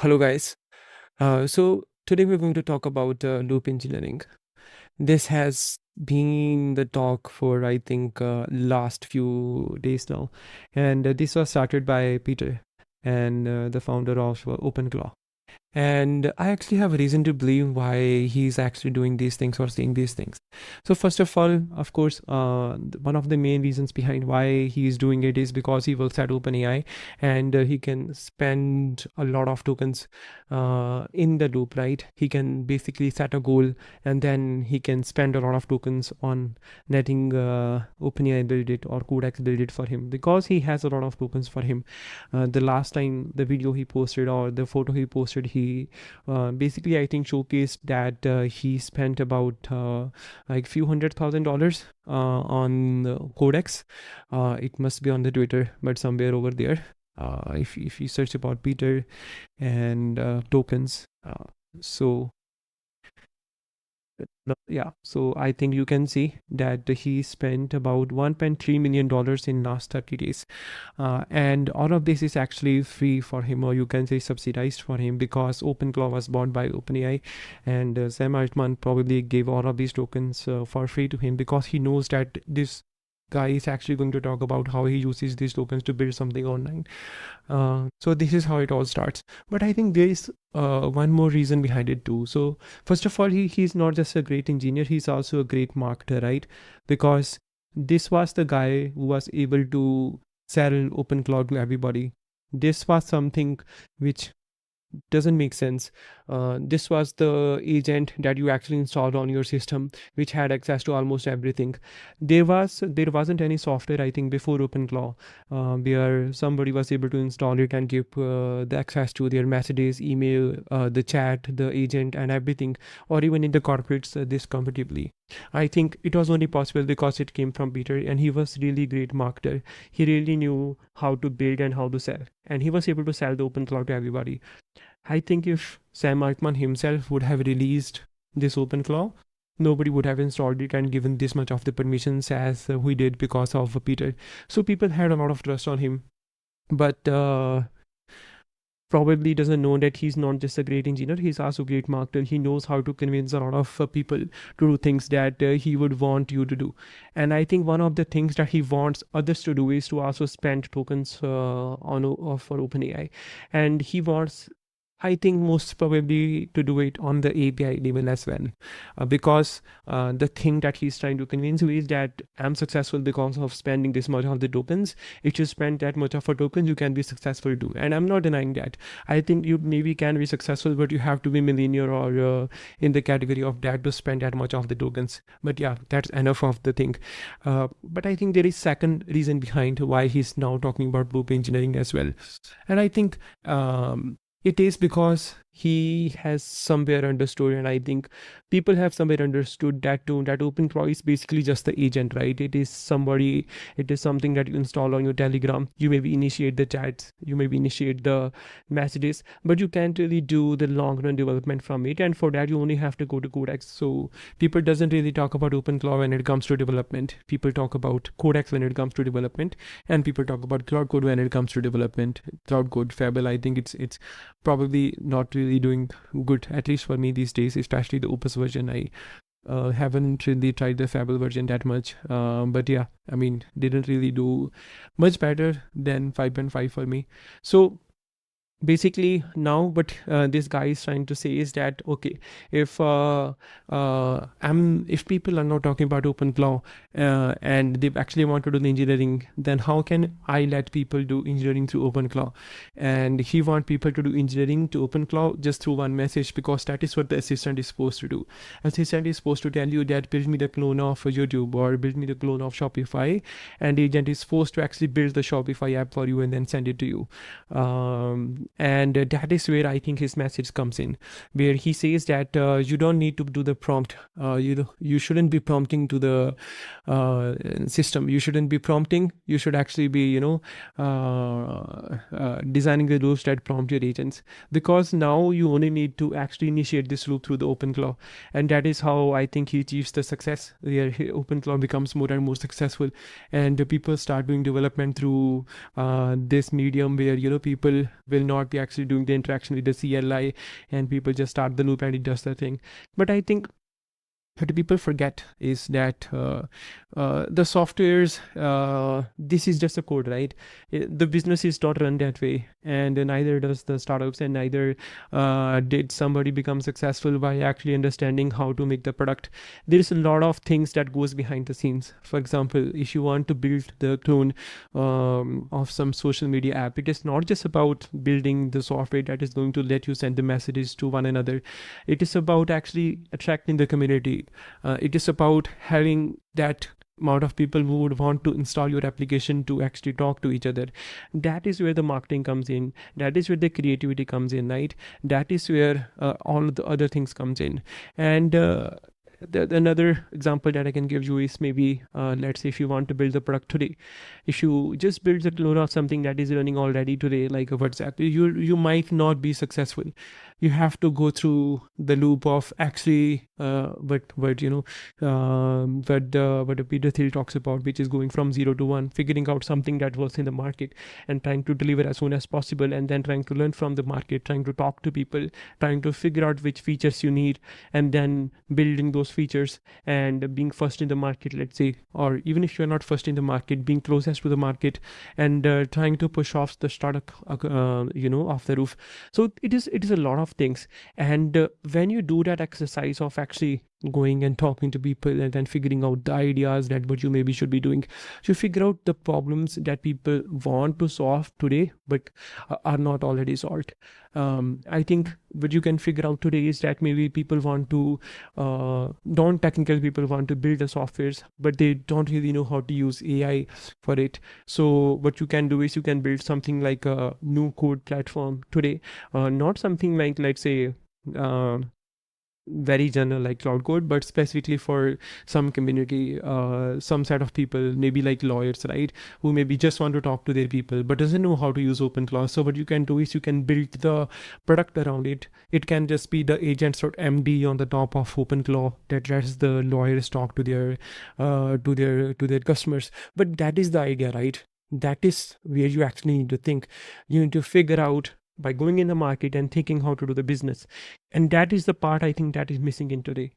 Hello, guys. So today we're going to talk about loop engineering. This has been the talk for I think last few days now, and this was started by Peter and the founder of OpenClaw. And I actually have a reason to believe why he's actually doing these things or saying these things. So first of all, of course, one of the main reasons behind why he's doing it is because he works at OpenAI, and he can spend a lot of tokens in the loop, right? He can basically set a goal, and then he can spend a lot of tokens on letting OpenAI build it or Codex build it for him because he has a lot of tokens for him. The last time the video he posted or the photo he posted, he basically I think showcased that he spent about like few $100,000 on the Codex. It must be on the Twitter, but somewhere over there. If you search about Peter and tokens, so yeah, so I think you can see that he spent about $1.3 million in last 30 days. And all of this is actually free for him, or you can say subsidized for him, because OpenClaw was bought by OpenAI, and Sam Altman probably gave all of these tokens for free to him because he knows that this guy is actually going to talk about how he uses these tokens to build something online. So this is how it all starts. But I think there is one more reason behind it too. So first of all, he's not just a great engineer, he's also a great marketer, right? Because this was the guy who was able to sell OpenCloud to everybody. This was something which doesn't make sense. This was the agent that you actually installed on your system, which had access to almost everything. There wasn't any software, I think, before OpenClaw, where somebody was able to install it and give the access to their messages, email, the chat, the agent, and everything, or even in the corporates this comfortably. I think it was only possible because it came from Peter, and he was really great marketer. He really knew how to build and how to sell, and he was able to sell the OpenClaw to everybody. I think if Sam Altman himself would have released this OpenClaw, nobody would have installed it and given this much of the permissions as we did because of Peter. So people had a lot of trust on him. But probably doesn't know that he's not just a great engineer, he's also a great marketer. He knows how to convince a lot of people to do things that he would want you to do. And I think one of the things that he wants others to do is to also spend tokens for OpenAI. And he wants, I think, most probably to do it on the API level as well, because the thing that he's trying to convince you is that I'm successful because of spending this much of the tokens. If you spend that much of a token, you can be successful too. And I'm not denying that. I think you maybe can be successful, but you have to be millionaire or in the category of that to spend that much of the tokens. But yeah, that's enough of the thing. But I think there is second reason behind why he's now talking about loop engineering as well. And I think it is because he has somewhere understood, and I think people have somewhere understood that too, that OpenClaw is basically just the agent, right? It is something that you install on your Telegram. You maybe initiate the chats, you maybe initiate the messages, but you can't really do the long run development from it. And for that, you only have to go to Codex. So people doesn't really talk about OpenClaw when it comes to development. People talk about Codex when it comes to development, and people talk about Cloud Code when it comes to development. Cloud Code, Fable, I think it's probably not really doing good, at least for me these days, especially the Opus version. I haven't really tried the Fable version that much, but yeah, I mean, didn't really do much better than 5.5 for me. So basically now what this guy is trying to say is that, okay, if if people are not talking about OpenClaw and they actually want to do the engineering, then how can I let people do engineering through OpenClaw? And he want people to do engineering to OpenClaw just through one message, because that is what the assistant is supposed to do. Assistant is supposed to tell you that build me the clone of YouTube or build me the clone of Shopify, and the agent is supposed to actually build the Shopify app for you and then send it to you. And that is where I think his message comes in, where he says that you don't need to do the prompt. You shouldn't be prompting to the system. You shouldn't be prompting. You should actually be designing the loops that prompt your agents, because now you only need to actually initiate this loop through the OpenClaw, and that is how I think he achieves the success, where OpenClaw becomes more and more successful, and people start doing development through this medium where people will not start the actually doing the interaction with the CLI, and people just start the loop and it does the thing. But I think what people forget is that the softwares, this is just a code, right? The business is not run that way, and neither does the startups, and neither did somebody become successful by actually understanding how to make the product. There is a lot of things that goes behind the scenes. For example, if you want to build the clone of some social media app, it is not just about building the software that is going to let you send the messages to one another. It is about actually attracting the community. It is about having that amount of people who would want to install your application to actually talk to each other. That is where the marketing comes in. That is where the creativity comes in, right? That is where all of the other things comes in. And another example that I can give you is maybe, let's say if you want to build the product today, if you just build the clone of something that is running already today, like a WhatsApp, you might not be successful. You have to go through the loop of actually what Peter Thiel talks about, which is going from 0 to 1, figuring out something that works in the market and trying to deliver as soon as possible, and then trying to learn from the market, trying to talk to people, trying to figure out which features you need, and then building those features and being first in the market, let's say, or even if you're not first in the market, being closest to the market, and trying to push off the startup off the roof. So it is a lot of things. And when you do that exercise of actually going and talking to people and then figuring out the ideas that what you maybe should be doing, you figure out the problems that people want to solve today but are not already solved. I think what you can figure out today is that maybe people want to non-technical people want to build the softwares, but they don't really know how to use AI for it. So what you can do is you can build something like a new code platform today, not something like, let's say, very general like cloud code, but specifically for some community, some set of people, maybe like lawyers, right, who maybe just want to talk to their people but doesn't know how to use OpenClaw. So what you can do is you can build the product around it. It can just be the agents.md on the top of OpenClaw that lets the lawyers talk to their customers. But that is the idea, right? That is where you actually need to think. You need to figure out by going in the market and thinking how to do the business. And that is the part I think that is missing in today.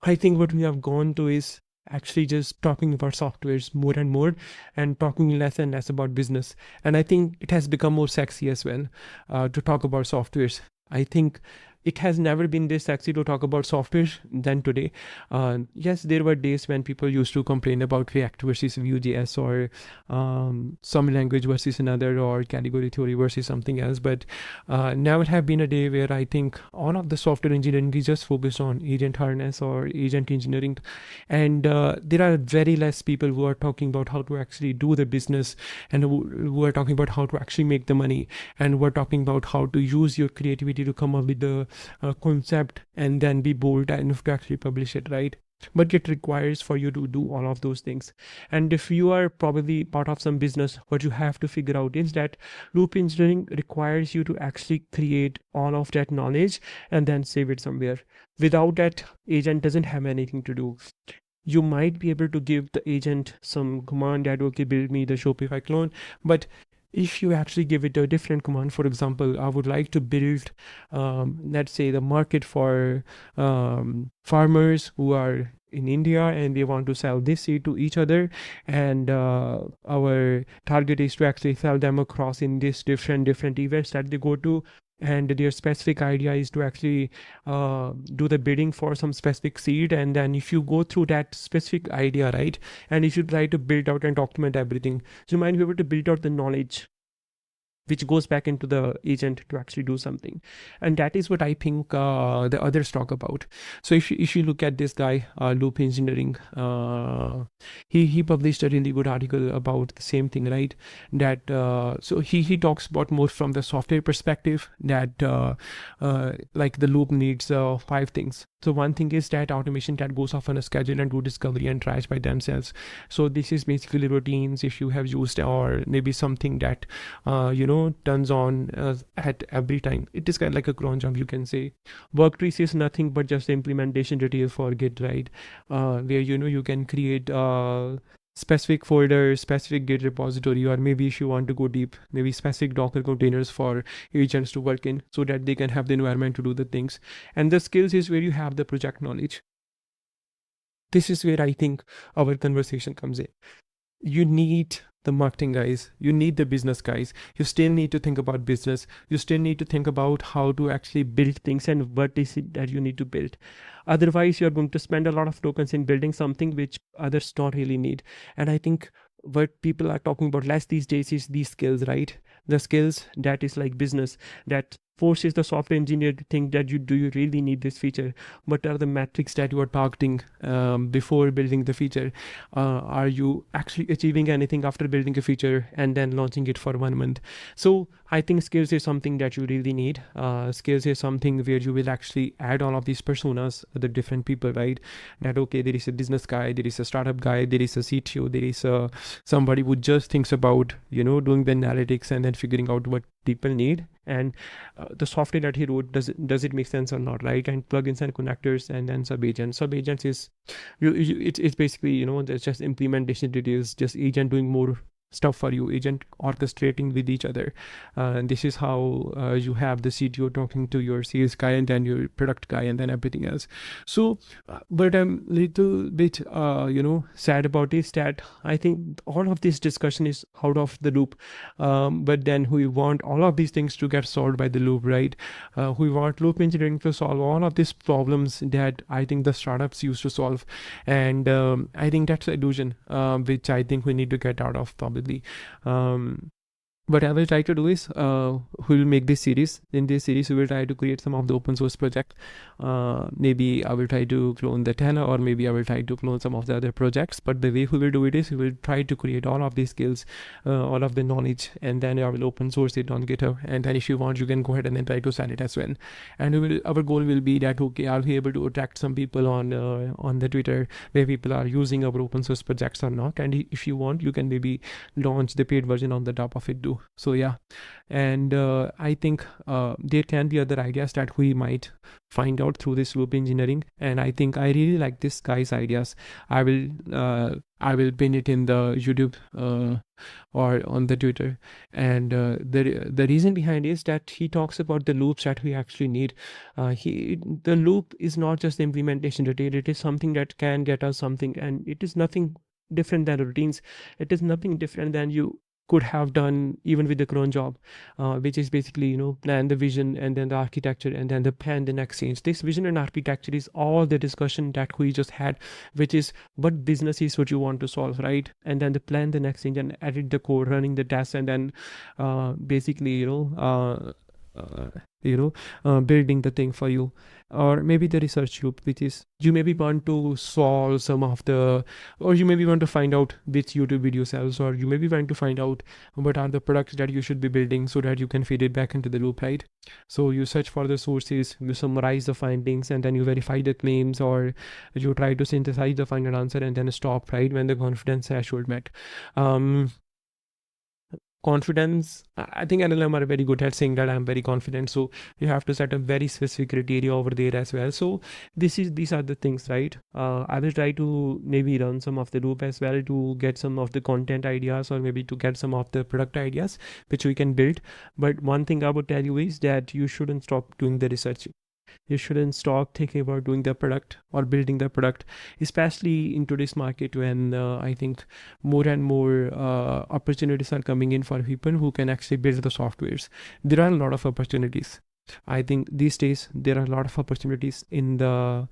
I think what we have gone to is actually just talking about softwares more and more and talking less and less about business. And I think it has become more sexy as well to talk about softwares. I think it has never been this sexy to talk about software than today. Yes, there were days when people used to complain about React versus Vue.js, or some language versus another, or category theory versus something else. But now it have been a day where I think all of the software engineering is just focused on agent harness or agent engineering. And there are very less people who are talking about how to actually do the business, and who are talking about how to actually make the money, and we're talking about how to use your creativity to come up with the concept and then be bold enough to actually publish it, right? But it requires for you to do all of those things. And if you are probably part of some business, what you have to figure out is that loop engineering requires you to actually create all of that knowledge and then save it somewhere. Without that, agent doesn't have anything to do. You might be able to give the agent some command that, okay, build me the Shopify clone, but if you actually give it a different command, for example, I would like to build, let's say, the market for farmers who are in India and they want to sell this seed to each other, and our target is to actually sell them across in this different events that they go to, and their specific idea is to actually do the bidding for some specific seed. And then if you go through that specific idea, right, and if you try to build out and document everything, you might be able to build out the knowledge which goes back into the agent to actually do something. And that is what I think the others talk about. So if you look at this guy, Loop Engineering, he published a really good article about the same thing, right? That so he talks about more from the software perspective, that like the loop needs 5 things. So one thing is that automation that goes off on a schedule and do discovery and tries by themselves. So this is basically routines if you have used, or maybe something that turns on at every time. It is kind of like a cron job, you can say. Worktrees is nothing but just the implementation detail for Git, right? Where you can create specific folder, specific Git repository, or maybe if you want to go deep, maybe specific Docker containers for agents to work in so that they can have the environment to do the things. And the skills is where you have the project knowledge. This is where I think our conversation comes in. You need the marketing guys, you need the business guys, you still need to think about business, you still need to think about how to actually build things and what is it that you need to build. Otherwise you're going to spend a lot of tokens in building something which others don't really need. And I think what people are talking about less these days is these skills, right? The skills that is like business, that forces the software engineer to think that do you really need this feature? What are the metrics that you are targeting before building the feature? Are you actually achieving anything after building a feature and then launching it for 1 month? So I think skills is something that you really need. Skills is something where you will actually add all of these personas, the different people, right? That okay, there is a business guy, there is a startup guy, there is a CTO, there is somebody who just thinks about doing the analytics and then figuring out what people need, and the software that he wrote, does it make sense or not, right? And plugins and connectors, and then subagents is it's basically there's just implementation details, just agent doing more stuff for you, agent orchestrating with each other. And this is how you have the CTO talking to your sales guy and then your product guy and then everything else. So but I'm little bit sad about is that I think all of this discussion is out of the loop, but then we want all of these things to get solved by the loop, right? We want loop engineering to solve all of these problems that I think the startups used to solve, and I think that's the illusion which I think we need to get out of probably. What I will try to do is we will make this series. In this series, we will try to create some of the open source project. Maybe I will try to clone the Tana, or maybe I will try to clone some of the other projects. But the way we will do it is we will try to create all of these skills, all of the knowledge, and then I will open source it on GitHub. And then if you want, you can go ahead and then try to sell it as well. And our goal will be that okay, I'll be able to attract some people on the Twitter where people are using our open source projects or not. And if you want, you can maybe launch the paid version on the top of it too. So yeah, and I think there can be other ideas that we might find out through this loop engineering, and I think I really like this guy's ideas. I will pin it in the YouTube or on the Twitter, and the reason behind is that he talks about the loops that we actually need. The loop is not just the implementation detail, it is something that can get us something, and it is nothing different than routines. It is nothing different than you could have done even with the cron job, which is basically plan the vision and then the architecture and then the plan the next change. This vision and architecture is all the discussion that we just had, which is what business is what you want to solve, right? And then the plan the next change and edit the code, running the tests, and then basically building the thing for you. Or maybe the research loop, which is you maybe want to solve some of the, or you maybe want to find out which YouTube video sells, or you maybe want to find out what are the products that you should be building so that you can feed it back into the loop, right? So you search for the sources, you summarize the findings, and then you verify the claims, or you try to synthesize the final answer and then stop right when the confidence threshold met. Confidence, I think NLM are very good at saying that I'm very confident, so you have to set a very specific criteria over there as well. So these are the things, right? I will try to maybe run some of the loop as well to get some of the content ideas, or maybe to get some of the product ideas which we can build. But one thing I would tell you is that you shouldn't stop doing the research. You shouldn't stop thinking about doing the product or building the product, especially in today's market when I think more and more opportunities are coming in for people who can actually build the softwares. There are a lot of opportunities. I think these days there are a lot of opportunities in the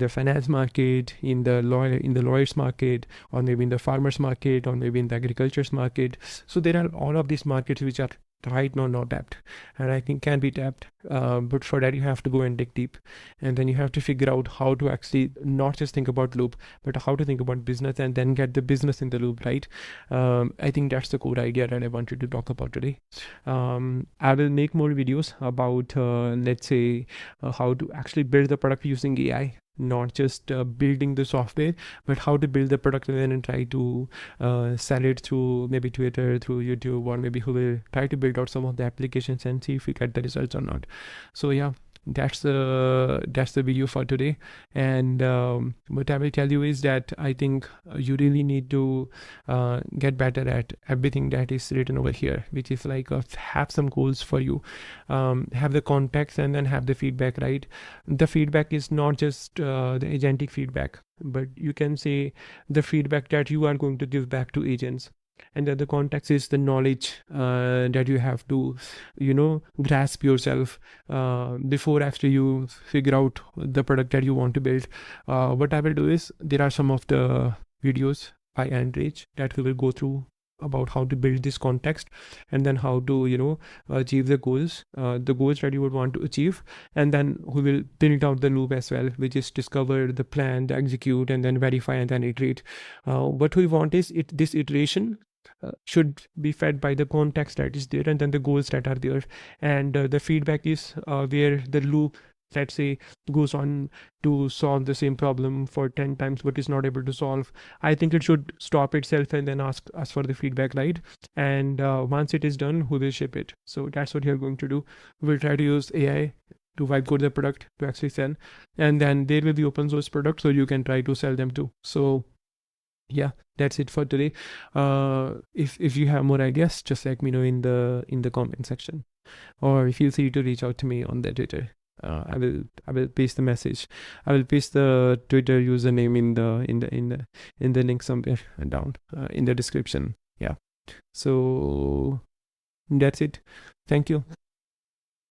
finance market, in the lawyers market, or maybe in the farmers market, or maybe in the agriculture's market. So there are all of these markets which are right now not tapped, and I think can be tapped, but for that you have to go and dig deep, and then you have to figure out how to actually not just think about loop, but how to think about business and then get the business in the loop, right? I think that's the core idea that I wanted to talk about today. I will make more videos about let's say how to actually build the product using AI, not just building the software, but how to build the product and then try to sell it through maybe Twitter, through YouTube, or maybe who will try to build out some of the applications and see if we get the results or not. So yeah, that's the video for today. And what I will tell you is that I think you really need to get better at everything that is written over here, which is like have some goals for you, have the context, and then have the feedback, right? The feedback is not just the agentic feedback, but you can say the feedback that you are going to give back to agents. And then the context is the knowledge that you have to, grasp yourself before actually you figure out the product that you want to build. What I will do is, there are some of the videos by Andrej that we will go through about how to build this context, and then how to achieve the goals that you would want to achieve. And then we will print out the loop as well, which is discover, the plan, the execute, and then verify, and then iterate. What we want is this iteration should be fed by the context that is there, and then the goals that are there. And the feedback is where the loop, let's say, goes on to solve the same problem for 10 times but is not able to solve. I think it should stop itself and then ask us for the feedback, right? And once it is done, we will ship it. So that's what you're going to do. We'll try to use AI to vibe code the product to actually sell, and then there will be open source products, so you can try to sell them too. So yeah, that's it for today. If you have more ideas, just let me know in the comment section, or feel free to reach out to me on the Twitter. I will paste the message. I will paste the Twitter username in the link somewhere down in the description. Yeah. So that's it. Thank you.